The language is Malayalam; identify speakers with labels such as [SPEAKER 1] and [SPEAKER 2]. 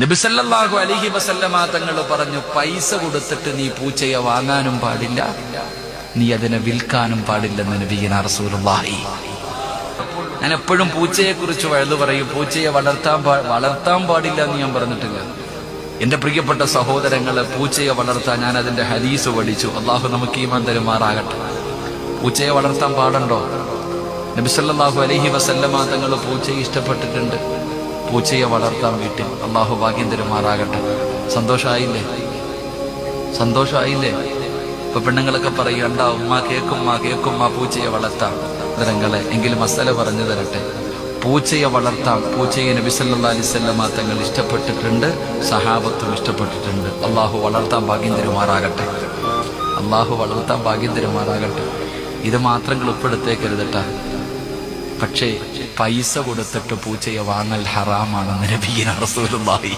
[SPEAKER 1] നബി സല്ലല്ലാഹു അലൈഹി വസല്ലമ തങ്ങൾ പറഞ്ഞു, പൈസ കൊടുത്തിട്ട് നീ പൂച്ചയെ വാങ്ങാനും പാടില്ല, നീ അതിനെ വിൽക്കാനും പാടില്ലെന്ന് നബിയുനാ റസൂലുള്ളാഹി. ഞാൻ എപ്പോഴും പൂച്ചയെ കുറിച്ച് വഴുതു പറയും. പൂച്ചയെ വളർത്താൻ പാടില്ല എന്ന് ഞാൻ പറഞ്ഞിട്ടില്ല. എന്റെ പ്രിയപ്പെട്ട സഹോദരങ്ങളെ, പൂച്ചയെ വളർത്താൻ ഞാൻ അതിന്റെ ഹദീസ് പഠിച്ചു. അള്ളാഹു നമുക്ക് ഈമാൻ തരുമാറാകട്ടെ. പൂച്ചയെ വളർത്താൻ പാടുണ്ടോ? നബി സല്ലല്ലാഹു അലൈഹി വസല്ലമ തങ്ങൾ പൂച്ചയെ ഇഷ്ടപ്പെട്ടിട്ടുണ്ട്. പൂച്ചയെ വളർത്താൻ വീട്ടിൽ. അള്ളാഹു ഭാഗ്യം തരുമാറാകട്ടെ. സന്തോഷമായില്ലേ? സന്തോഷമായില്ലേ? ഇപ്പൊ പെണ്ണുങ്ങളൊക്കെ പറയണ്ട, ഉമ്മ കേക്കുമ്മ പൂച്ചയെ വളർത്താം. നിരങ്ങളെ, എങ്കിലും മസല പറഞ്ഞു തരട്ടെ. പൂച്ചയെ വളർത്താം. പൂച്ചയെ നബി സല്ലല്ലാഹു അലൈഹി വസല്ലമ തങ്ങൾ ഇഷ്ടപ്പെട്ടിട്ടുണ്ട്, സഹാബത്തും ഇഷ്ടപ്പെട്ടിട്ടുണ്ട്. അള്ളാഹു വളർത്താൻ ഭാഗ്യം തരുമാറാകട്ടെ. അള്ളാഹു വളർത്താൻ ഭാഗ്യം തരുമാറാകട്ടെ. ഇത് മാത്രം ഉൾപ്പെടുത്തേക്കരുതട്ട. പക്ഷേ പൈസ കൊടുത്തിട്ട് പൂച്ചയെ വാങ്ങൽ ഹറാമാണെന്ന് നബിയുനാ റസൂലുള്ളാഹി.